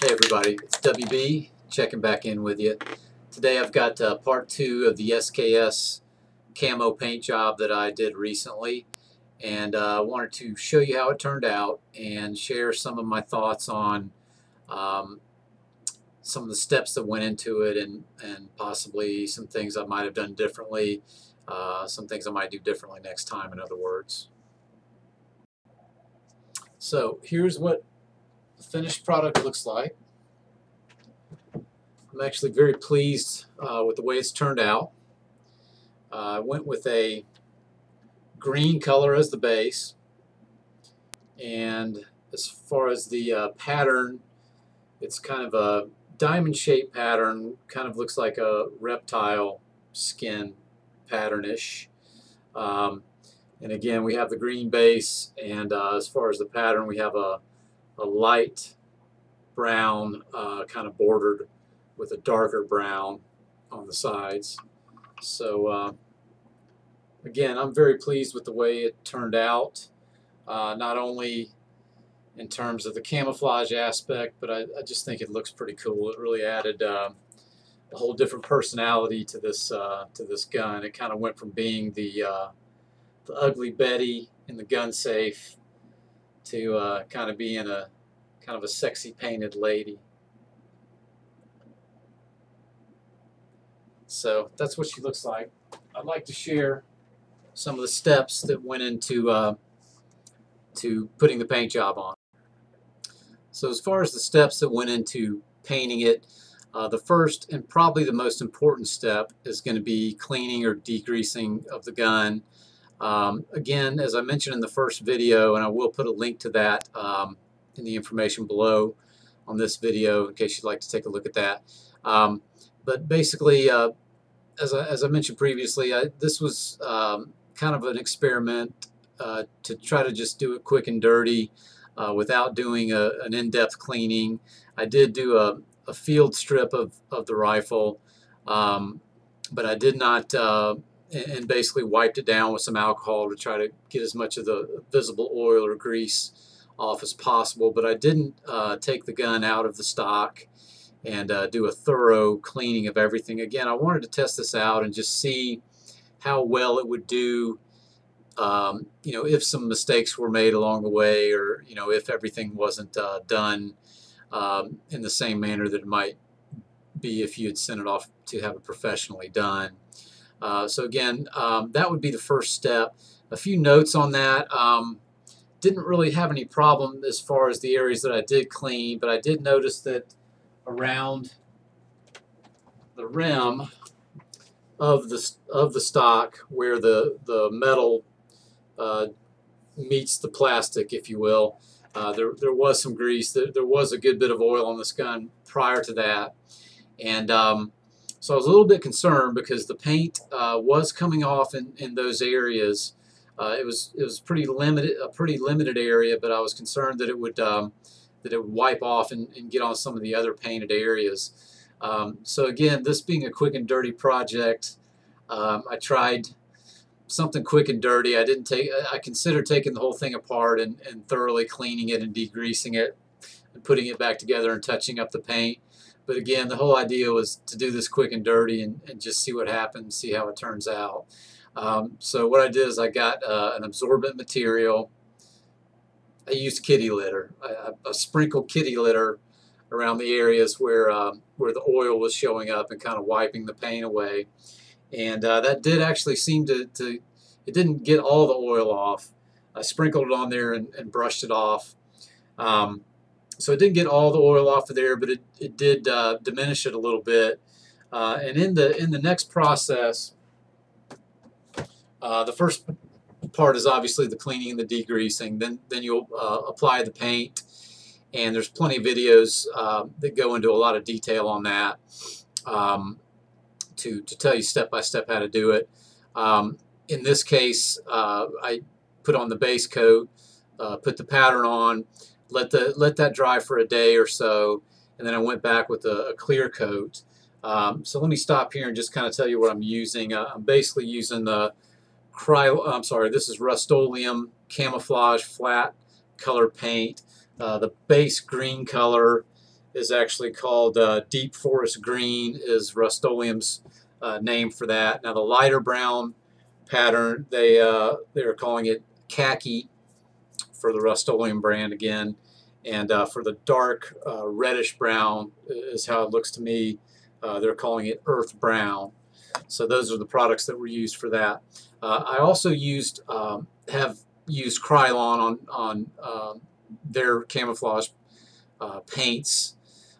Hey everybody, it's WB checking back in with you. Today I've got part 2 of the SKS camo paint job that I did recently, and I wanted to show you how it turned out and share some of my thoughts on some of the steps that went into it, and possibly some things I might have done differently, some things I might do differently next time, in other words. So here's what the finished product looks like. I'm actually very pleased with the way it's turned out. I went with a green color as the base, and as far as the pattern, it's kind of a diamond shaped pattern, kind of looks like a reptile skin pattern-ish. And again, we have the green base, and as far as the pattern, we have a light brown kind of bordered with a darker brown on the sides. So again, I'm very pleased with the way it turned out, not only in terms of the camouflage aspect, but I just think it looks pretty cool. It really added a whole different personality to this gun. It kind of went from being the ugly Betty in the gun safe to kind of being a sexy painted lady. So that's what she looks like. I'd like to share some of the steps that went into to putting the paint job on. So as far as the steps that went into painting it, the first and probably the most important step is going to be cleaning or degreasing of the gun. Again, as I mentioned in the first video, and I will put a link to that in the information below on this video in case you'd like to take a look at that. But basically, as I mentioned previously, this was kind of an experiment to try to just do it quick and dirty without doing an in-depth cleaning. I did do a field strip of the rifle, but I did not, and basically wiped it down with some alcohol to try to get as much of the visible oil or grease off as possible. But I didn't take the gun out of the stock and do a thorough cleaning of everything. Again, I wanted to test this out and just see how well it would do, you know, if some mistakes were made along the way, or, you know, if everything wasn't done in the same manner that it might be if you had sent it off to have it professionally done. So again, that would be the first step. A few notes on that. Didn't really have any problem as far as the areas that I did clean, but I did notice that around the rim of the stock, where the metal meets the plastic, if you will, there was some grease. There was a good bit of oil on this gun prior to that, and so I was a little bit concerned because the paint was coming off in those areas. It was pretty limited, a pretty limited area, but I was concerned that it would wipe off and get on some of the other painted areas. So again, this being a quick and dirty project, I tried something quick and dirty. I considered taking the whole thing apart and thoroughly cleaning it and degreasing it and putting it back together and touching up the paint. But again, the whole idea was to do this quick and dirty and just see what happens, see how it turns out. So what I did is I got an absorbent material. I used kitty litter. I sprinkled kitty litter around the areas where the oil was showing up and kind of wiping the paint away. And that did actually seem to it didn't get all the oil off. I sprinkled it on there and brushed it off. So it didn't get all the oil off of there, but it did diminish it a little bit. And in the next process, the first part is obviously the cleaning and the degreasing. Then you'll apply the paint, and there's plenty of videos that go into a lot of detail on that to tell you step by step how to do it. In this case, I put on the base coat, put the pattern on, let that dry for a day or so, and then I went back with a clear coat. So let me stop here and just kind of tell you what I'm using. I'm basically using the this is Rustoleum camouflage flat color paint. The base green color is actually called Deep Forest Green, is Rustoleum's name for that. Now the lighter brown pattern, they're calling it khaki for the Rustoleum brand again, and for the dark reddish brown is how it looks to me. They're calling it earth brown. So those are the products that were used for that. I also have used Krylon on their camouflage paints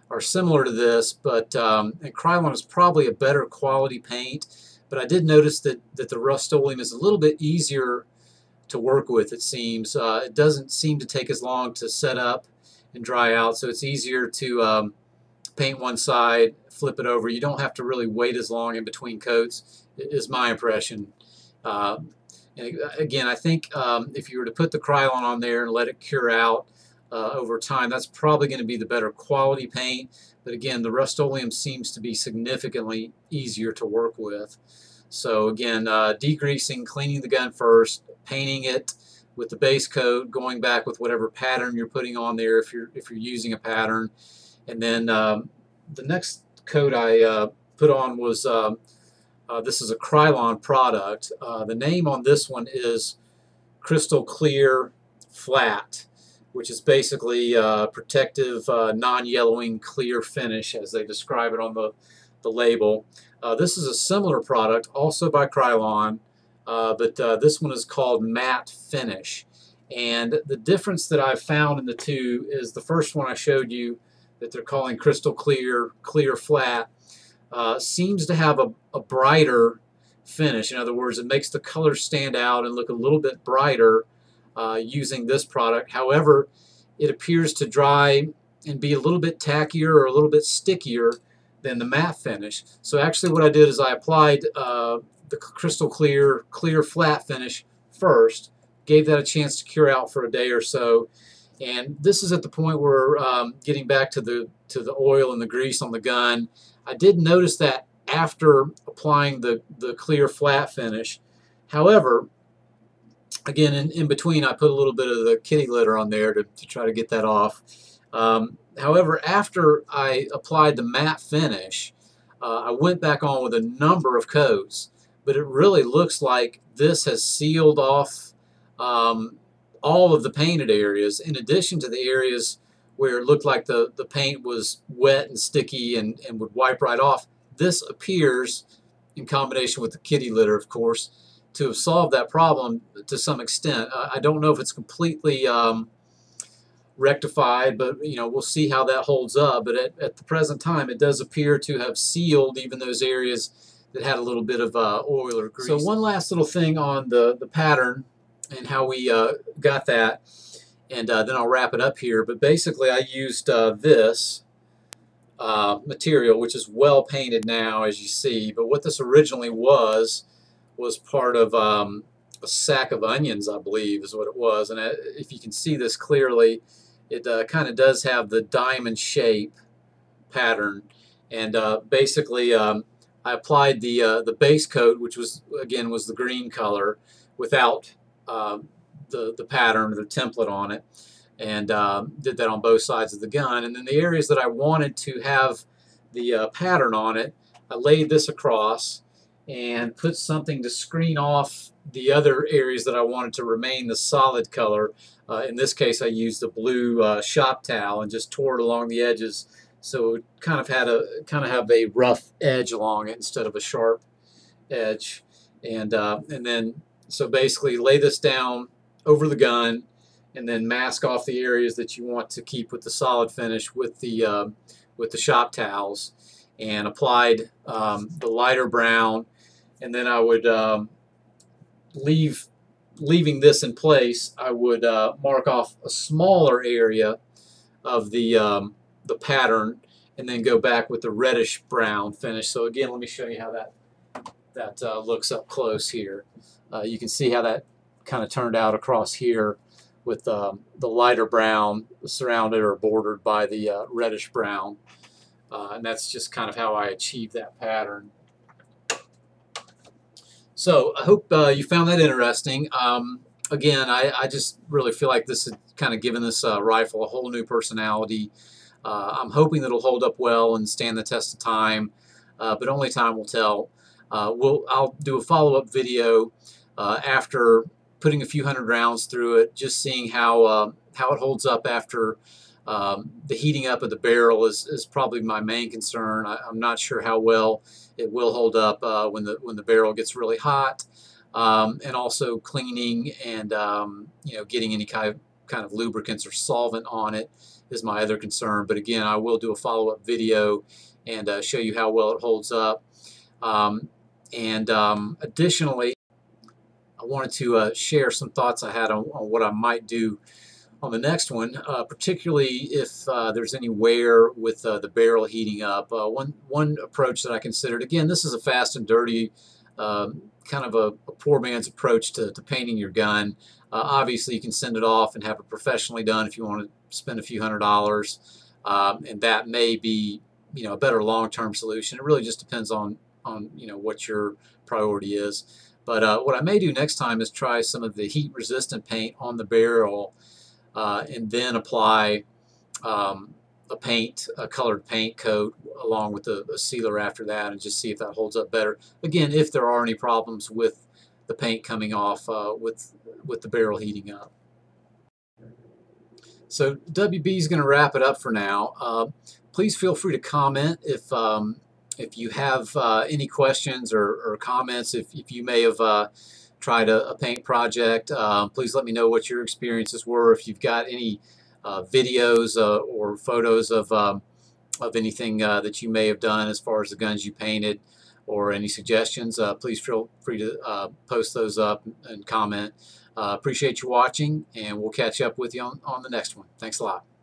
are similar to this, but and Krylon is probably a better quality paint. But I did notice that the Rustoleum is a little bit easier to work with, it seems. It doesn't seem to take as long to set up and dry out, so it's easier to paint one side, flip it over. You don't have to really wait as long in between coats, is my impression. And again, I think if you were to put the Krylon on there and let it cure out over time, that's probably going to be the better quality paint. But again, the Rustoleum seems to be significantly easier to work with. So again, degreasing, cleaning the gun first, painting it with the base coat, going back with whatever pattern you're putting on there if you're using a pattern, and then the next coat I put on was this is a Krylon product. The name on this one is Crystal Clear Flat, which is basically protective, non-yellowing clear finish, as they describe it on the label. This is a similar product, also by Krylon, but this one is called Matte Finish. And the difference that I've found in the two is the first one I showed you, that they're calling Crystal Clear Flat, seems to have a brighter finish. In other words, it makes the color stand out and look a little bit brighter using this product. However, it appears to dry and be a little bit tackier or a little bit stickier than the matte finish. So actually what I did is I applied the Crystal Clear Flat finish first, gave that a chance to cure out for a day or so, and this is at the point where getting back to the oil and the grease on the gun. I did notice that after applying the clear flat finish. However, again, in between I put a little bit of the kitty litter on there to try to get that off. However, after I applied the matte finish, I went back on with a number of coats, but it really looks like this has sealed off all of the painted areas, in addition to the areas where it looked like the paint was wet and sticky and would wipe right off. This appears, in combination with the kitty litter, of course, to have solved that problem to some extent. I don't know if it's completely rectified, but we'll see how that holds up. But at the present time, it does appear to have sealed even those areas that had a little bit of oil or grease. So one last little thing on the pattern and how we got that, and then I'll wrap it up here. But basically I used this material, which is well painted now, as you see, but what this originally was part of a sack of onions, I believe is what it was. And if you can see this clearly, it kind of does have the diamond shape pattern. And basically I applied the base coat, which was the green color, without the pattern or the template on it, and did that on both sides of the gun. And then the areas that I wanted to have the pattern on it, I laid this across and put something to screen off the other areas that I wanted to remain the solid color. In this case, I used the blue shop towel and just tore it along the edges, so it kind of have a rough edge along it instead of a sharp edge. And then so basically lay this down over the gun, and then mask off the areas that you want to keep with the solid finish with the shop towels, and applied the lighter brown. And then I would leaving this in place, I would mark off a smaller area of the pattern, and then go back with the reddish brown finish. So again, let me show you how that looks up close here. You can see how that kind of turned out across here, with the lighter brown surrounded or bordered by the reddish brown. And that's just kind of how I achieved that pattern. So I hope you found that interesting. Again, I just really feel like this has kind of given this rifle a whole new personality. I'm hoping that it'll hold up well and stand the test of time, but only time will tell. I'll do a follow-up video after putting a few hundred rounds through it, just seeing how it holds up after the heating up of the barrel is probably my main concern. I'm not sure how well it will hold up when the barrel gets really hot, and also cleaning and getting any kind of lubricants or solvent on it is my other concern. But again, I will do a follow-up video and show you how well it holds up. Additionally, I wanted to share some thoughts I had on what I might do on the next one, particularly if there's any wear with the barrel heating up. One approach that I considered, again, this is a fast and dirty, kind of a poor man's approach to painting your gun. Obviously, you can send it off and have it professionally done if you want to spend a few $100s, and that may be a better long-term solution. It really just depends on what your priority is. But what I may do next time is try some of the heat-resistant paint on the barrel, and then apply a colored paint coat along with a sealer after that, and just see if that holds up better. Again, if there are any problems with the paint coming off with the barrel heating up. So WB is going to wrap it up for now. Please feel free to comment if you have any questions or comments. If you may have tried a paint project, please let me know what your experiences were. If you've got any videos or photos of anything that you may have done as far as the guns you painted, or any suggestions, please feel free to post those up and comment. Appreciate you watching, and we'll catch up with you on the next one. Thanks a lot.